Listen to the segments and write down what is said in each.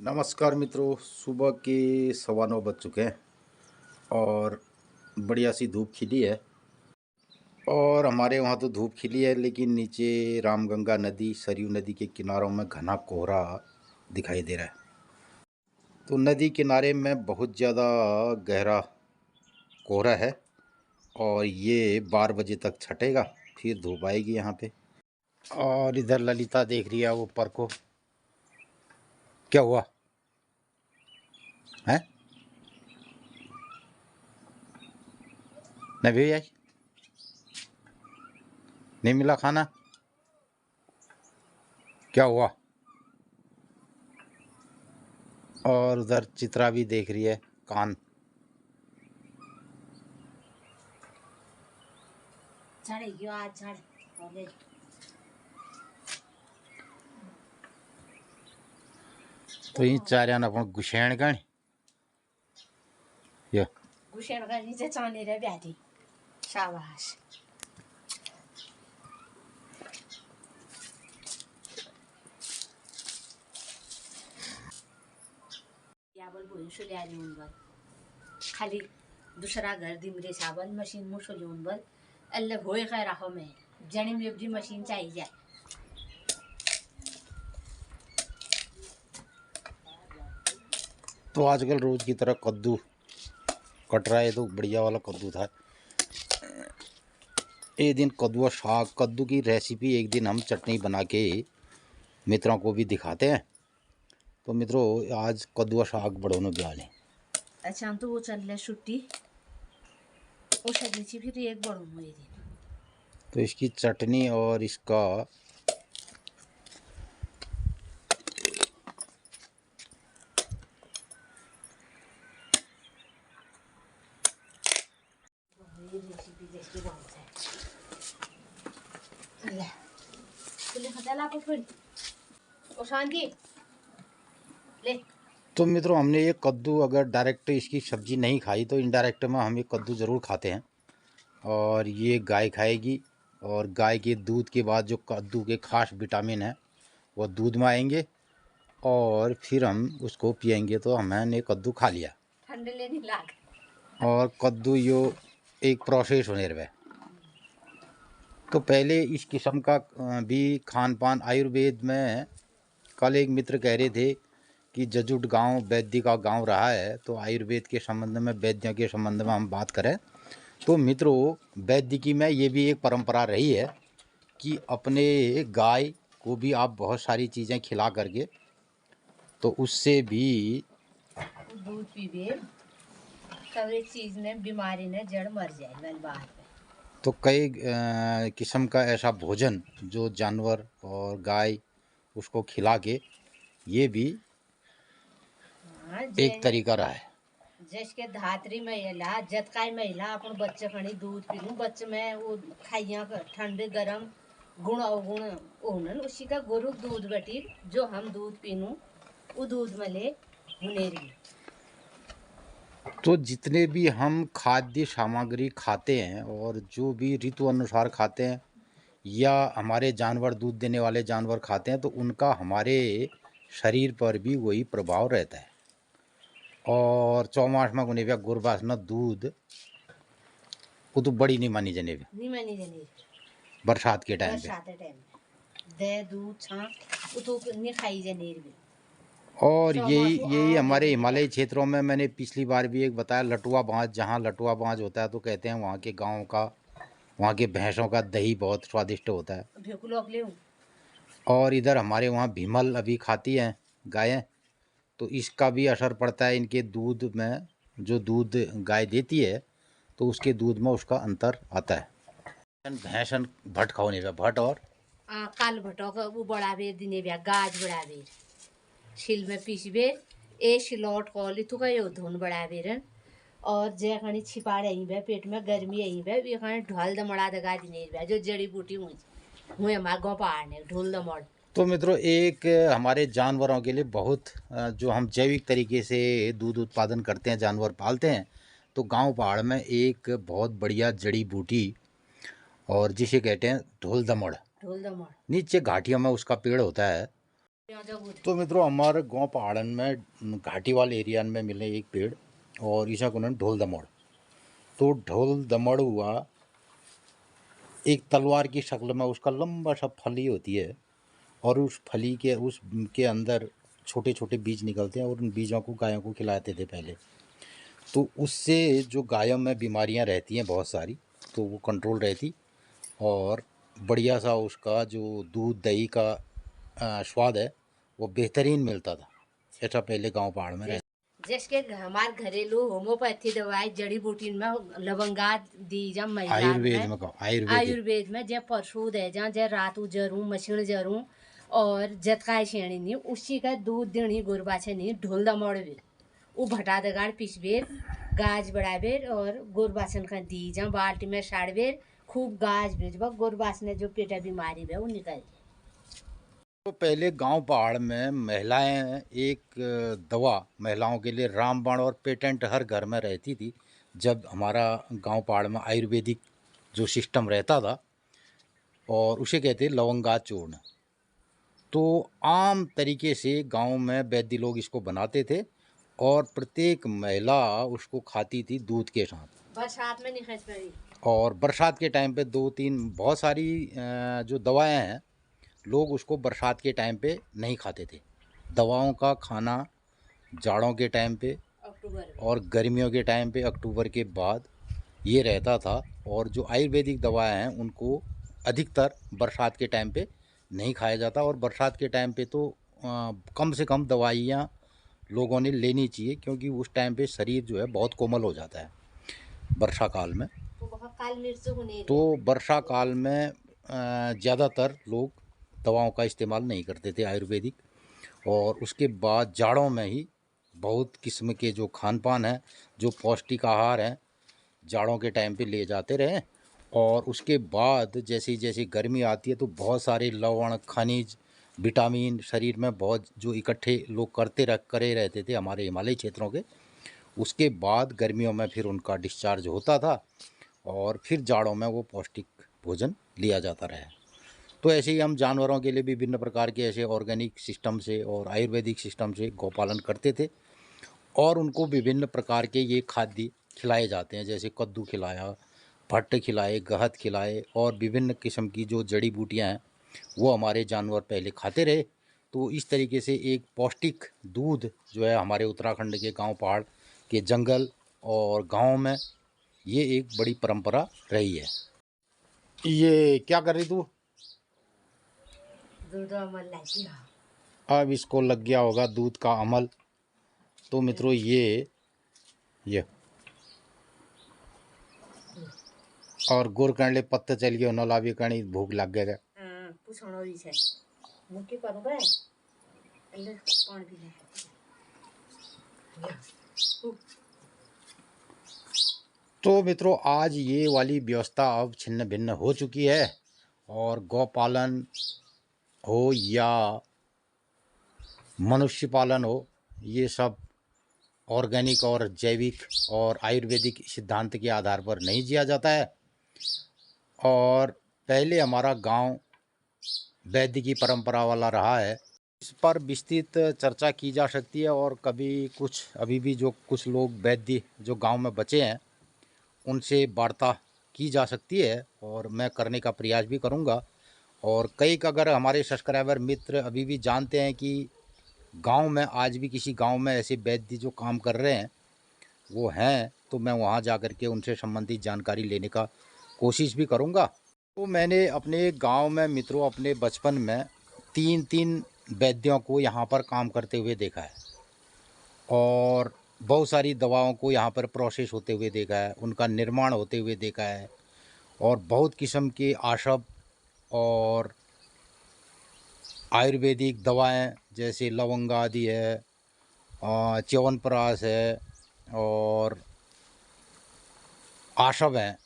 नमस्कार मित्रों, सुबह के 9:15 बज चुके हैं और बढ़िया सी धूप खिली है। और हमारे वहाँ तो धूप खिली है, लेकिन नीचे रामगंगा नदी, सरयू नदी के किनारों में घना कोहरा दिखाई दे रहा है। तो नदी किनारे में बहुत ज़्यादा गहरा कोहरा है और ये 12 बजे तक छटेगा, फिर धूप आएगी यहाँ पे। और इधर ललिता देख रही है ऊपर को। क्या हुआ है? नहीं भैया, नहीं मिला खाना? क्या हुआ? और उधर चित्रा भी देख रही है कान। तो ये चार्यान अपन गुशेण गण या गुशेण गणी से चाने रे बैठी। शाबाश। याबल बोल ले आली उन बल खाली दूसरा घर दिमरे साबन मशीन मुशोली उन बल अल्ले होए खै रखो में जणी में भी मशीन चाहिए जाए। तो आजकल रोज की तरह कद्दू कट रहा है। तो बढ़िया वाला कद्दू था। एक दिन कद्दू साग, कद्दू की रेसिपी एक दिन हम चटनी बना के मित्रों को भी दिखाते हैं। तो मित्रों, आज कद्दू साग बढ़ोनो ब्याले। अच्छा तो वो चल रहा छुट्टी वो सदी फिर एक बड़ो हुए दिन। तो इसकी चटनी और इसका रेसिपी जैसे बहुत है। ले तुले खता ला पकड़ी ओ शांति ले। तो मित्रों, हमने ये कद्दू अगर डायरेक्ट इसकी सब्जी नहीं खाई तो इनडायरेक्ट में हम ये कद्दू ज़रूर खाते हैं। और ये गाय खाएगी और गाय के दूध के बाद जो कद्दू के खास विटामिन है वो दूध में आएंगे और फिर हम उसको पिएंगे। तो हमने कद्दू खा लिया। ठंडे लेने लाग और कद्दू यो एक प्रोसेस होने रहे। तो पहले इस किस्म का भी खान पान आयुर्वेद में, कल एक मित्र कह रहे थे कि जजुट गांव वैद्य का गांव रहा है। तो आयुर्वेद के संबंध में, वैद्य के संबंध में हम बात करें तो मित्रों, वैद्य की में ये भी एक परंपरा रही है कि अपने गाय को भी आप बहुत सारी चीज़ें खिला करके तो उससे भी दूध पीबे सब एक चीज ने बीमारी ने जड़ मर जाए वाली बात है। तो कई किस्म का ऐसा भोजन जो जानवर और गाय उसको खिला के ये भी एक तरीका रहा है। जैसे धात्री महिला जतकाई महिला अपन बच्चे खड़ी दूध पीनू बच्चे में वो खाइया ठंडे गरम गुण अवगुण ओनन उसी का गुरु दूध बटी जो हम दूध पीनू वो दूध में ले हुनेरी। तो जितने भी हम खाद्य सामग्री खाते हैं और जो भी ऋतु अनुसार खाते हैं या हमारे जानवर दूध देने वाले जानवर खाते हैं तो उनका हमारे शरीर पर भी वही प्रभाव रहता है। और चौमास में गुने गुरबास न दूध वो तो बड़ी नहीं मानी जने बरसात के टाइम पे दे दूध छा वो तो नहीं खाई जनेर भी। और यही हमारे हिमालयी क्षेत्रों में मैंने पिछली बार भी एक बताया, लटुआ बाँझ, जहाँ लटुआ बाँझ होता है तो कहते हैं वहाँ के गाँव का, वहाँ के भैंसों का दही बहुत स्वादिष्ट होता है। और इधर हमारे वहाँ भीमल अभी खाती हैं गायें, तो इसका भी असर पड़ता है इनके दूध में। जो दूध गाय देती है तो उसके दूध में उसका अंतर आता है। भैंसन भट खाओ नहीं, भट और काल भटो का वो बड़ा बेर दिने बिया गाज बड़ा बेर शिल में पीस बेर ए शिलौट कॉली तो का यो धुन बड़ा बेरन और जे खानी छिपाड़े आई बे पेट में गर्मी आई बे ये खानी ढोल दमड़ा दगा दिने बे जो जड़ी बूटी हुए हमारे गाँव पहाड़ ने ढोल दमड़। तो मित्रों, एक हमारे जानवरों के लिए बहुत जो हम जैविक तरीके से दूध उत्पादन करते हैं, जानवर पालते हैं, तो गांव पहाड़ में एक बहुत बढ़िया जड़ी बूटी और जिसे कहते हैं ढोल दमड़, नीचे घाटियों में उसका पेड़ होता है। तो मित्रों हमारे गांव पहाड़न में घाटी वाले एरिया में मिले एक पेड़ और ईशा को ढोल दमड़। तो ढोल दमड़ हुआ एक तलवार की शक्ल में, उसका लंबा सा फली होती है और उस फली के उसके अंदर छोटे छोटे बीज निकलते हैं और उन बीजों को गायों को खिलाते थे पहले। तो उससे जो गायों में बीमारियां रहती हैं बहुत सारी, तो वो कंट्रोल रहती और बढ़िया सा उसका जो दूध दही का स्वाद है वो बेहतरीन मिलता था। ऐसा पहले गांव पहाड़ में रहता। जैसे हमारे घरेलू होम्योपैथी दवाई जड़ी बूटी में लवंगा दी जा महिला आयुर्वेद में कहो, आयुर्वेद में जब परसू दे जा जब रात जरूं मशीन जरूं और जतकाय छेणी नहीं उसी का दूध देनी गुरबा से नहीं ढोल दमड़ बेर वो भटा दगाड़ पिसबेर गाज बढ़ाबेर और गुरबासन का दी जा बाल्टी में साड़बेर खूब गाज भेजबा गुरबास ने जो पेटा बीमारी है वो निकल जाए। तो पहले गांव पहाड़ में महिलाएं एक दवा महिलाओं के लिए रामबाण और पेटेंट हर घर में रहती थी। जब हमारा गांव पहाड़ में आयुर्वेदिक जो सिस्टम रहता था और उसे कहते लवंगा चूर्ण। तो आम तरीके से गांव में वैद्य लोग इसको बनाते थे और प्रत्येक महिला उसको खाती थी दूध के साथ। बरसात में नहीं खाई पड़ी और बरसात के टाइम पे 2-3 बहुत सारी जो दवाएं हैं लोग उसको बरसात के टाइम पे नहीं खाते थे। दवाओं का खाना जाड़ों के टाइम पे और गर्मियों के टाइम पे अक्टूबर के बाद ये रहता था। और जो आयुर्वेदिक दवाएं हैं उनको अधिकतर बरसात के टाइम पे नहीं खाया जाता और बरसात के टाइम पे तो कम से कम दवाइयाँ लोगों ने लेनी चाहिए क्योंकि उस टाइम पे शरीर जो है बहुत कोमल हो जाता है वर्षा काल में। तो वर्षा काल में ज़्यादातर लोग दवाओं का इस्तेमाल नहीं करते थे आयुर्वेदिक। और उसके बाद जाड़ों में ही बहुत किस्म के जो खान पान है जो पौष्टिक आहार हैं जाड़ों के टाइम पे ले जाते रहे। और उसके बाद जैसे जैसे गर्मी आती है तो बहुत सारे लवण खनिज विटामिन शरीर में बहुत जो इकट्ठे लोग करे रहते थे हमारे हिमालयी क्षेत्रों के। उसके बाद गर्मियों में फिर उनका डिस्चार्ज होता था और फिर जाड़ों में वो पौष्टिक भोजन लिया जाता रहा। तो ऐसे ही हम जानवरों के लिए विभिन्न प्रकार के ऐसे ऑर्गेनिक सिस्टम से और आयुर्वेदिक सिस्टम से गौपालन करते थे और उनको विभिन्न प्रकार के ये खाद्य खिलाए जाते हैं। जैसे कद्दू खिलाया, भट्ट खिलाए, गहत खिलाए और विभिन्न किस्म की जो जड़ी बूटियाँ हैं वो हमारे जानवर पहले खाते रहे। तो इस तरीके से एक पौष्टिक दूध जो है हमारे उत्तराखंड के गांव पहाड़ के जंगल और गांव में ये एक बड़ी परंपरा रही है। ये क्या कर रही तू? दूध अमल लगी अब इसको लग गया होगा दूध का अमल। तो मित्रों ये और गुड़ करले पत्ते चल गए नला भी करनी भूख लग गया। पूछो छे मुक्की करो गए अंदर कौन भी है। तो मित्रों आज ये वाली व्यवस्था अब छिन्न भिन्न हो चुकी है और गौपालन हो या मनुष्य पालन हो ये सब ऑर्गेनिक और जैविक और आयुर्वेदिक सिद्धांत के आधार पर नहीं जिया जाता है। और पहले हमारा गांव वैद्य की परंपरा वाला रहा है। इस पर विस्तृत चर्चा की जा सकती है और कभी कुछ अभी भी जो कुछ लोग वैद्य जो गांव में बचे हैं उनसे वार्ता की जा सकती है और मैं करने का प्रयास भी करूंगा। और कई अगर हमारे सब्सक्राइबर मित्र अभी भी जानते हैं कि गांव में आज भी किसी गांव में ऐसे वैद्य जो काम कर रहे हैं वो हैं तो मैं वहां जा कर के उनसे संबंधित जानकारी लेने का कोशिश भी करूंगा। तो मैंने अपने गांव में मित्रों अपने बचपन में 3 वैद्यों को यहाँ पर काम करते हुए देखा है और बहुत सारी दवाओं को यहाँ पर प्रोसेस होते हुए देखा है, उनका निर्माण होते हुए देखा है और बहुत किस्म के औषध और आयुर्वेदिक दवाएं जैसे लवंगा आदि है, च्यवनप्राश है और आशव है,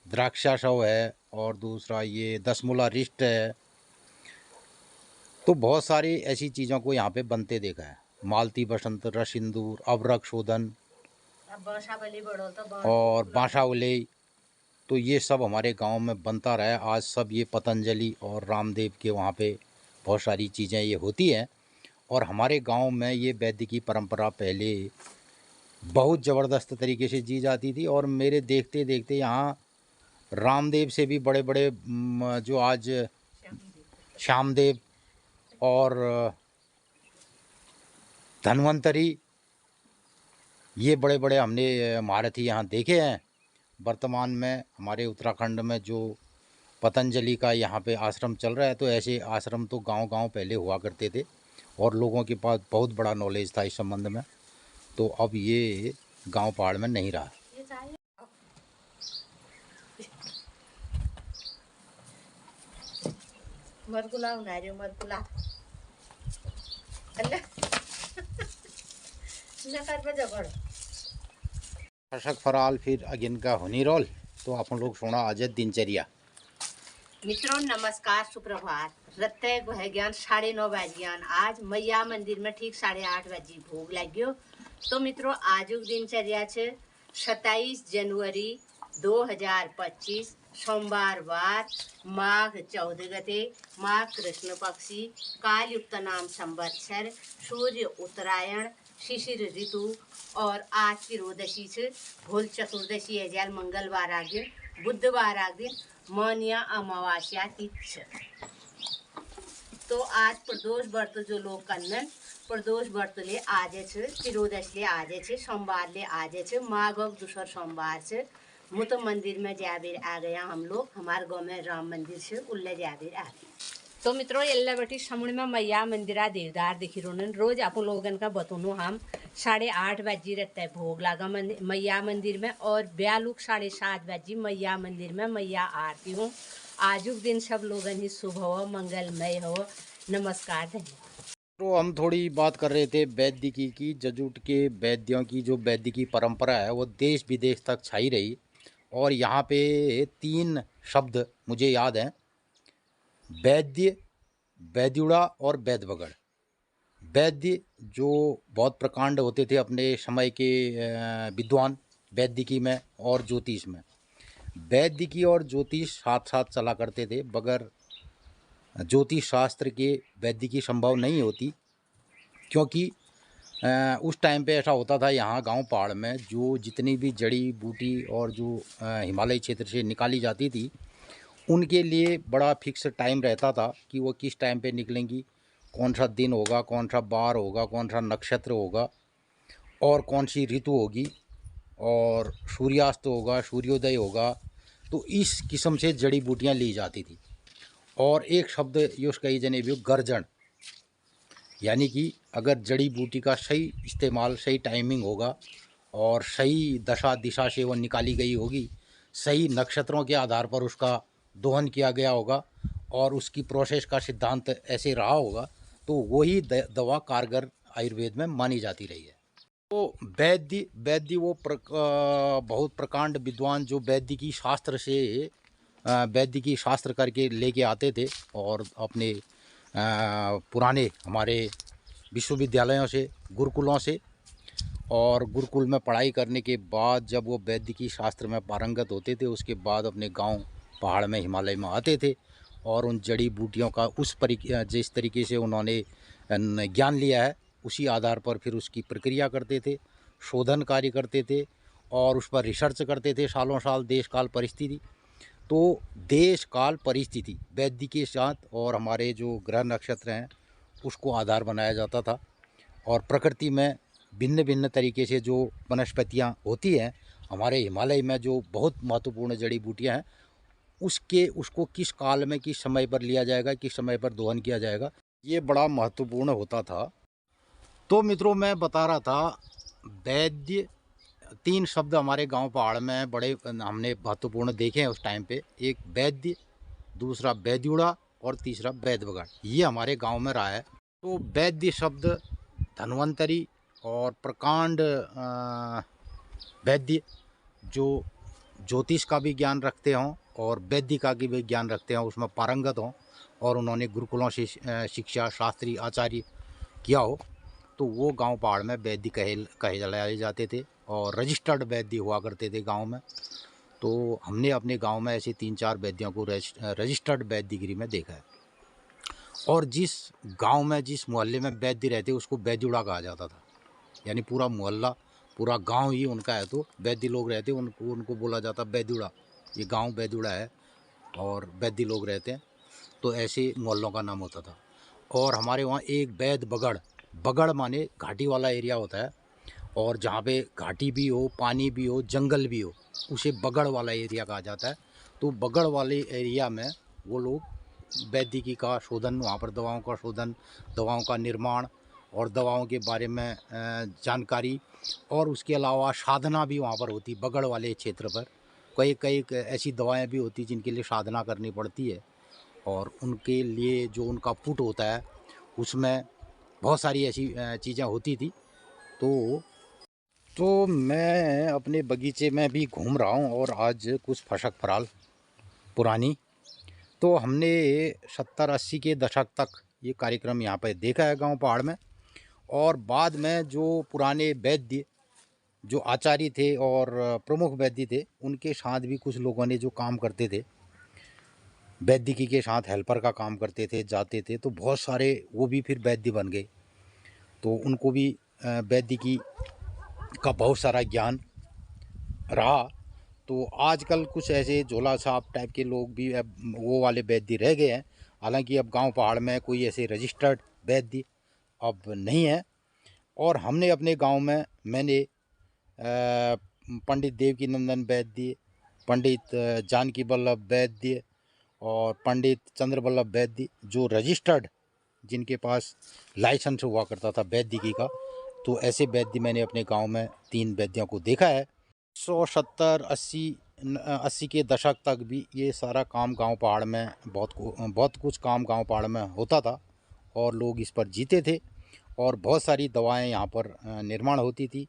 द्राक्षाशव है और दूसरा ये दसमूला रिष्ट है। तो बहुत सारी ऐसी चीज़ों को यहाँ पे बनते देखा है। मालती बसंत रस सिंदूर अवरक शोधन और बांसावली तो ये सब हमारे गांव में बनता रहा है। आज सब ये पतंजलि और रामदेव के वहाँ पे बहुत सारी चीज़ें ये होती हैं। और हमारे गांव में ये वैद्य की परंपरा पहले बहुत ज़बरदस्त तरीके से जी जाती थी। और मेरे देखते देखते यहाँ रामदेव से भी बड़े बड़े जो आज श्यामदेव और धन्वंतरी, ये बड़े बड़े हमने महारथी यहाँ देखे हैं। वर्तमान में हमारे उत्तराखंड में जो पतंजलि का यहाँ पे आश्रम चल रहा है, तो ऐसे आश्रम तो गांव-गांव पहले हुआ करते थे और लोगों के पास बहुत बड़ा नॉलेज था इस संबंध में। तो अब ये गांव पहाड़ में नहीं रहा। मरकुला उनारे मरकुला अल्लाह न कर पे जगड़ दर्शक फराल फिर अगिन का होनी रोल। तो आप लोग सुना आज दिनचर्या। मित्रों नमस्कार, सुप्रभात। रत्ते गुह ज्ञान 9:30 बजियान। आज मैया मंदिर में ठीक 8:30 बजे भोग लग्यो। तो मित्रों आज दिनचर्या छे 27 जनवरी 2025 सोमवार वार माघ 14 गते, माघ कृष्ण पक्षी, कालयुक्त नाम संवत्सर, सूर्य उत्तरायण, शिशिर ऋतु। और आज त्रियोदशी छे, भूल चतुर्दशी है मंगलवार आ दिन, बुधवार आ दिन, मौनिया अमावस्या तिथि। तो आज प्रदोष व्रत जो लोग कन्नन प्रदोष व्रत ले आजे छे, त्रियोदश ले आजे छे, सोमवार ले आजे छे, माघ दूसर सोमवार से मुत मंदिर में जाबिर आ गया हम लोग। हमारे गाँव में राम मंदिर से उल्ले जाबिर आ गए। तो मित्रों एल्ला बटी समुड़ में मैया मंदिरा देवदार दिखी रोनन। रोज आप लोगन का बतूनू हम 8:30 बजे रहता है भोग लागा मैया मंदिर में, और ब्यालुक 7:30 बजे मैया मंदिर में मैया आरती हूँ। आजुक दिन सब लोगन ही शुभ हो, मंगलमय हो। नमस्कार, धन्यवाद। तो हम थोड़ी बात कर रहे थे वैद्य की जजूट के वैद्यों की जो वैद्य की परंपरा है वो देश विदेश तक छाई रही। और यहाँ पे 3 शब्द मुझे याद हैं, वैद्य, वैद्युड़ा और वैद्यवगढ़। वैद्य जो बहुत प्रकांड होते थे अपने समय के विद्वान वैदिकी में और ज्योतिष में। वैदिकी और ज्योतिष साथ साथ चला करते थे, बगैर ज्योतिष शास्त्र के वैदिकी संभव नहीं होती। क्योंकि उस टाइम पे ऐसा होता था यहाँ गांव पहाड़ में जो जितनी भी जड़ी बूटी और जो हिमालय क्षेत्र से निकाली जाती थी, उनके लिए बड़ा फिक्स टाइम रहता था कि वो किस टाइम पे निकलेंगी, कौन सा दिन होगा, कौन सा बार होगा, कौन सा नक्षत्र होगा और कौन सी ऋतु होगी और सूर्यास्त होगा, सूर्योदय होगा। तो इस किस्म से जड़ी बूटियाँ ली जाती थी। और एक शब्द यूँ कही जने भी गर्जन, यानी कि अगर जड़ी बूटी का सही इस्तेमाल, सही टाइमिंग होगा और सही दशा दिशा से वो निकाली गई होगी, सही नक्षत्रों के आधार पर उसका दोहन किया गया होगा और उसकी प्रोसेस का सिद्धांत ऐसे रहा होगा, तो वही दवा कारगर आयुर्वेद में मानी जाती रही है। तो वैद्य वो बहुत प्रकांड विद्वान जो वैद्य की शास्त्र से वैद्य की शास्त्र करके लेके आते थे और अपने पुराने हमारे विश्वविद्यालयों से, गुरुकुलों से, और गुरुकुल में पढ़ाई करने के बाद जब वो वैद्य की शास्त्र में पारंगत होते थे, उसके बाद अपने गांव पहाड़ में हिमालय में आते थे और उन जड़ी बूटियों का जिस तरीके से उन्होंने ज्ञान लिया है उसी आधार पर फिर उसकी प्रक्रिया करते थे, शोधन कार्य करते थे और उस पर रिसर्च करते थे सालों साल, देश काल परिस्थिति। तो देश काल परिस्थिति वैद्य के साथ और हमारे जो ग्रह नक्षत्र हैं उसको आधार बनाया जाता था। और प्रकृति में भिन्न भिन्न तरीके से जो वनस्पतियाँ होती हैं, हमारे हिमालय में जो बहुत महत्वपूर्ण जड़ी बूटियाँ हैं, उसको किस काल में किस समय पर लिया जाएगा, किस समय पर दोहन किया जाएगा, ये बड़ा महत्वपूर्ण होता था। तो मित्रों मैं बता रहा था, वैद्य 3 शब्द हमारे गांव पहाड़ में बड़े हमने महत्वपूर्ण देखे हैं उस टाइम पे। एक वैद्य, दूसरा वैद्युड़ा और तीसरा वैद्यवगढ़, ये हमारे गांव में रहा है। तो वैद्य शब्द धन्वंतरी और प्रकांड वैद्य जो ज्योतिष का भी ज्ञान रखते हों और वैद्य का भी ज्ञान रखते हों, उसमें पारंगत हों और उन्होंने गुरुकुलों से शिक्षा शास्त्री आचार्य किया हो, तो वो गांव पहाड़ में वैद्य कहे जलाए जाते थे और रजिस्टर्ड वैद्य हुआ करते थे गांव में। तो हमने अपने गांव में ऐसे 3-4 वैद्यों को रजिस्टर्ड वैद्यगिरी में देखा है। और जिस गांव में जिस मोहल्ले में वैद्य रहते उसको वैद्युड़ा कहा जाता था। यानी पूरा मोहल्ला पूरा गांव ही उनका है, तो वैद्य लोग रहते उनको उनको बोला जाता वैद्युड़ा। ये गांव वैद्युड़ा है और वैद्य लोग रहते हैं, तो ऐसे मोहल्लों का नाम होता था। और हमारे वहाँ एक वैद बगड़, बगड़ माने घाटी वाला एरिया होता है, और जहाँ पे घाटी भी हो, पानी भी हो, जंगल भी हो, उसे बगड़ वाला एरिया कहा जाता है। तो बगड़ वाले एरिया में वो लोग वैद्यिकी का शोधन, वहाँ पर दवाओं का शोधन, दवाओं का निर्माण और दवाओं के बारे में जानकारी, और उसके अलावा साधना भी वहाँ पर होती। बगड़ वाले क्षेत्र पर कई कई ऐसी दवाएं भी होती जिनके लिए साधना करनी पड़ती है, और उनके लिए जो उनका पुट होता है उसमें बहुत सारी ऐसी चीज़ें होती थी। तो मैं अपने बगीचे में भी घूम रहा हूँ, और आज कुछ फशक फराल पुरानी, तो हमने 70-80 के दशक तक ये कार्यक्रम यहाँ पर देखा है गांव पहाड़ में। और बाद में जो पुराने वैद्य, जो आचार्य थे और प्रमुख वैद्य थे, उनके साथ भी कुछ लोगों ने जो काम करते थे, वैद्यिकी के साथ हेल्पर का काम करते थे, जाते थे, तो बहुत सारे वो भी फिर वैद्य बन गए। तो उनको भी वैद्यिकी का बहुत सारा ज्ञान रहा। तो आजकल कुछ ऐसे झोला छाप टाइप के लोग भी अब वो वाले वैद्य रह गए हैं। हालांकि अब गांव पहाड़ में कोई ऐसे रजिस्टर्ड वैद्य अब नहीं है। और हमने अपने गांव में मैंने पंडित देवकी नंदन वैद्य, पंडित जानकी वल्लभ वैद्य और पंडित चंद्र वल्लभ वैद्य, जो रजिस्टर्ड, जिनके पास लाइसेंस हुआ करता था वैद्यिकी का, तो ऐसे वैद्य मैंने अपने गांव में 3 वैद्यों को देखा है। 170-80 के दशक तक भी ये सारा काम गांव पहाड़ में बहुत कुछ काम गांव पहाड़ में होता था, और लोग इस पर जीते थे, और बहुत सारी दवाएं यहाँ पर निर्माण होती थी।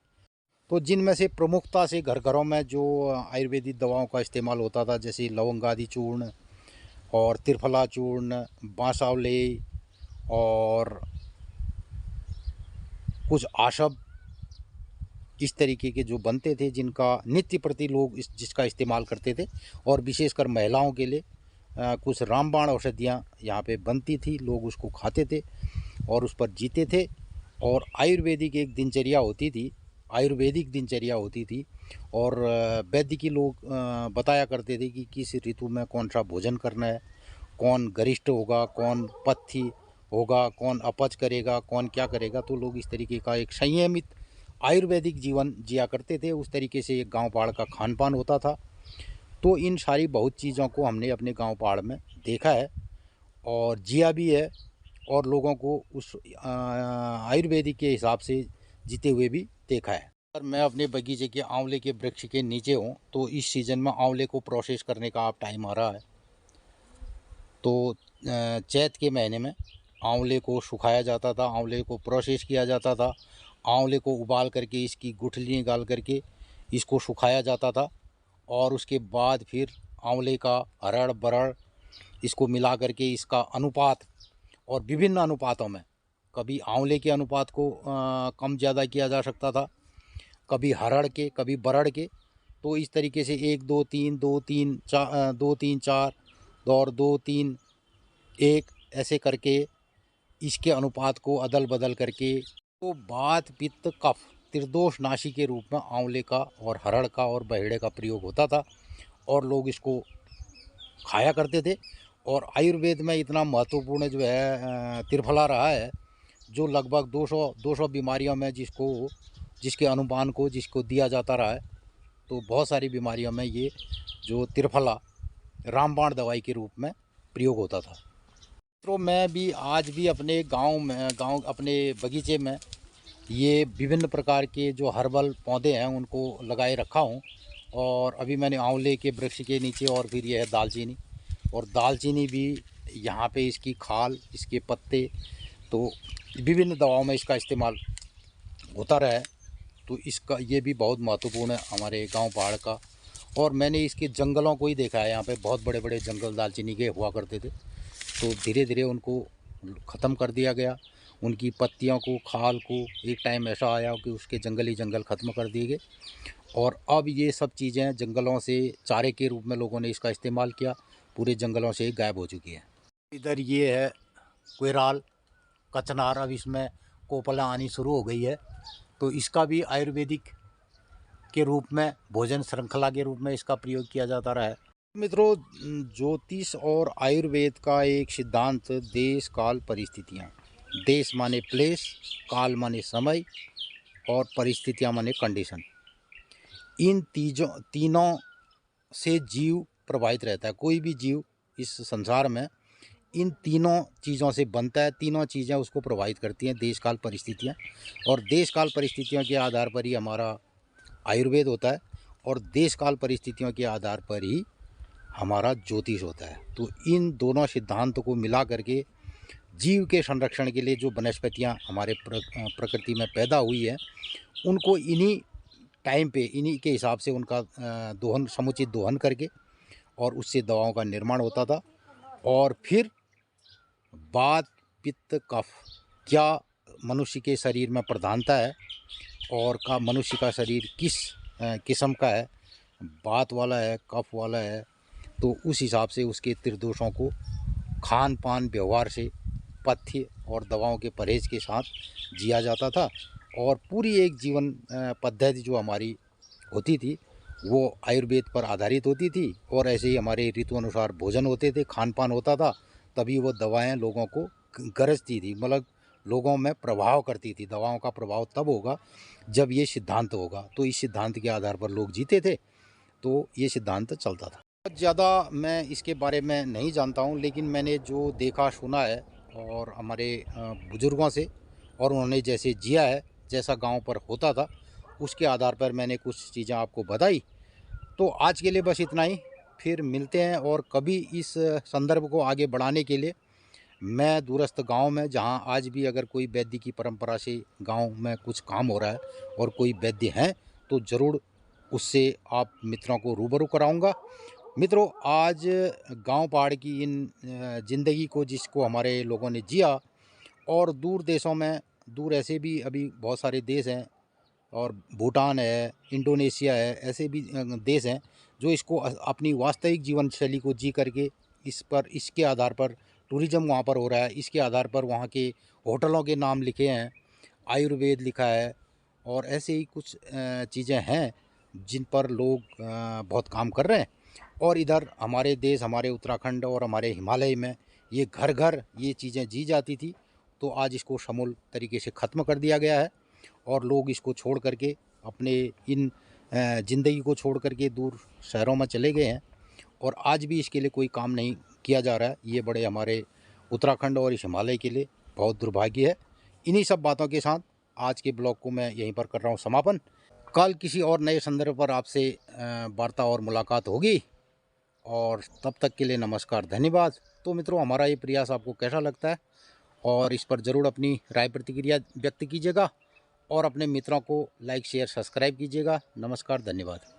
तो जिनमें से प्रमुखता से घर घरों में जो आयुर्वेदिक दवाओं का इस्तेमाल होता था, जैसे लवंगादि चूर्ण और त्रिफला चूर्ण, बांसावले और कुछ आशब, इस तरीके के जो बनते थे, जिनका नित्य प्रति लोग जिसका इस्तेमाल करते थे। और विशेषकर महिलाओं के लिए कुछ रामबाण औषधियाँ यहाँ पे बनती थी, लोग उसको खाते थे और उस पर जीते थे। और आयुर्वेदिक एक दिनचर्या होती थी, आयुर्वेदिक दिनचर्या होती थी, और वैद्य के लोग बताया करते थे कि किस ऋतु में कौन सा भोजन करना है, कौन गरिष्ठ होगा, कौन पथ्य होगा, कौन अपच करेगा, कौन क्या करेगा। तो लोग इस तरीके का एक संयमित आयुर्वेदिक जीवन जिया करते थे। उस तरीके से एक गांव पहाड़ का खान पान होता था। तो इन सारी बहुत चीज़ों को हमने अपने गांव पहाड़ में देखा है और जिया भी है, और लोगों को उस आयुर्वेदिक के हिसाब से जीते हुए भी देखा है। अगर मैं अपने बगीचे के आंवले के वृक्ष के नीचे हूँ, तो इस सीज़न में आंवले को प्रोसेस करने का आप टाइम आ रहा है। तो चैत के महीने में आंवले को सुखाया जाता था, आंवले को प्रोसेस किया जाता था, आंवले को उबाल करके इसकी गुठली निकाल करके इसको सुखाया जाता था, और उसके बाद फिर आंवले का हरड़ बरड़ इसको मिला करके इसका अनुपात, और विभिन्न अनुपातों में, कभी आंवले के अनुपात को कम ज़्यादा किया जा सकता था, कभी हरड़ के, कभी बरड़ के। तो इस तरीके से 1 2 3 2 3 4 2 3 4 और 2 3 1 ऐसे करके इसके अनुपात को अदल बदल करके, तो वात पित्त कफ त्रिदोष नाशी के रूप में आंवले का और हरड़ का और बहेड़े का प्रयोग होता था, और लोग इसको खाया करते थे। और आयुर्वेद में इतना महत्वपूर्ण जो है त्रिफला रहा है, जो लगभग 200 बीमारियों में जिसके अनुमान को जिसको दिया जाता रहा है। तो बहुत सारी बीमारियों में ये जो त्रिफला रामबाण दवाई के रूप में प्रयोग होता था। तो मैं भी आज भी अपने गांव अपने बगीचे में ये विभिन्न प्रकार के जो हर्बल पौधे हैं उनको लगाए रखा हूँ। और अभी मैंने आंवले के वृक्ष के नीचे, और फिर यह है दालचीनी, और दालचीनी भी यहाँ पे इसकी खाल, इसके पत्ते, तो विभिन्न दवाओं में इसका इस्तेमाल होता रहा है। तो इसका ये भी बहुत महत्वपूर्ण है हमारे गांव पहाड़ का। और मैंने इसके जंगलों को ही देखा है, यहाँ पे बहुत बड़े बड़े जंगल दालचीनी के हुआ करते थे, तो धीरे धीरे उनको ख़त्म कर दिया गया। उनकी पत्तियों को, खाल को, एक टाइम ऐसा आया कि उसके जंगल ख़त्म कर दिए गए, और अब ये सब चीज़ें जंगलों से चारे के रूप में लोगों ने इसका इस्तेमाल किया, पूरे जंगलों से गायब हो चुकी है। इधर ये है कोयराल, कचनार, अब इसमें कोपला आनी शुरू हो गई है। तो इसका भी आयुर्वेदिक के रूप में, भोजन श्रृंखला के रूप में इसका प्रयोग किया जाता रहा है। मित्रों, ज्योतिष और आयुर्वेद का एक सिद्धांत देश काल परिस्थितियाँ, देश माने प्लेस, काल माने समय और परिस्थितियाँ माने कंडीशन, इन तीनों से जीव प्रभावित रहता है। कोई भी जीव इस संसार में इन तीनों चीज़ों से बनता है। तीनों चीज़ें उसको प्रभावित करती हैं, देश काल परिस्थितियाँ, और देश काल परिस्थितियों के आधार पर ही हमारा आयुर्वेद होता है और देश काल परिस्थितियों के आधार पर ही हमारा ज्योतिष होता है। तो इन दोनों सिद्धांतों को मिला करके जीव के संरक्षण के लिए जो वनस्पतियाँ हमारे प्रकृति में पैदा हुई है, उनको इन्हीं टाइम पे, इन्हीं के हिसाब से उनका दोहन, समुचित दोहन करके और उससे दवाओं का निर्माण होता था। और फिर वात, पित्त, कफ क्या मनुष्य के शरीर में प्रधानता है और का मनुष्य का शरीर किस किस्म का है, वात वाला है, कफ वाला है, तो उस हिसाब से उसके त्रिदोषों को खान पान व्यवहार से, पथ्य और दवाओं के परहेज के साथ जिया जाता था। और पूरी एक जीवन पद्धति जो हमारी होती थी वो आयुर्वेद पर आधारित होती थी। और ऐसे ही हमारे ऋतु अनुसार भोजन होते थे, खान पान होता था, तभी वो दवाएं लोगों को गरजती थी, मतलब लोगों में प्रभाव करती थी। दवाओं का प्रभाव तब होगा जब ये सिद्धांत होगा। तो इस सिद्धांत के आधार पर लोग जीते थे, तो ये सिद्धांत चलता था। बहुत ज़्यादा मैं इसके बारे में नहीं जानता हूँ, लेकिन मैंने जो देखा सुना है और हमारे बुज़ुर्गों से, और उन्होंने जैसे जिया है, जैसा गांव पर होता था, उसके आधार पर मैंने कुछ चीज़ें आपको बताई। तो आज के लिए बस इतना ही, फिर मिलते हैं। और कभी इस संदर्भ को आगे बढ़ाने के लिए मैं दूरस्थ गांव में, जहां आज भी अगर कोई वैद्य की परंपरा से गांव में कुछ काम हो रहा है और कोई वैद्य हैं, तो ज़रूर उससे आप मित्रों को रूबरू कराऊंगा। मित्रों, आज गांव पहाड़ की इन ज़िंदगी को, जिसको हमारे लोगों ने जिया, और दूर देशों में, दूर ऐसे भी अभी बहुत सारे देश हैं, और भूटान है, इंडोनेशिया है, ऐसे भी देश हैं जो इसको अपनी वास्तविक जीवन शैली को जी करके इसके आधार पर टूरिज़्म वहाँ पर हो रहा है। इसके आधार पर वहाँ के होटलों के नाम लिखे हैं, आयुर्वेद लिखा है, और ऐसे ही कुछ चीज़ें हैं जिन पर लोग बहुत काम कर रहे हैं। और इधर हमारे देश, हमारे उत्तराखंड और हमारे हिमालय में ये घर घर ये चीज़ें जी जाती थी। तो आज इसको समूल तरीके से ख़त्म कर दिया गया है और लोग इसको छोड़ करके, अपने इन ज़िंदगी को छोड़ करके दूर शहरों में चले गए हैं, और आज भी इसके लिए कोई काम नहीं किया जा रहा है। ये बड़े हमारे उत्तराखंड और इस हिमालय के लिए बहुत दुर्भाग्य है। इन्हीं सब बातों के साथ आज के ब्लॉग को मैं यहीं पर कर रहा हूँ समापन। कल किसी और नए संदर्भ पर आपसे वार्ता और मुलाकात होगी, और तब तक के लिए नमस्कार, धन्यवाद। तो मित्रों, हमारा ये प्रयास आपको कैसा लगता है, और इस पर ज़रूर अपनी राय प्रतिक्रिया व्यक्त कीजिएगा, और अपने मित्रों को लाइक, शेयर, सब्सक्राइब कीजिएगा। नमस्कार, धन्यवाद।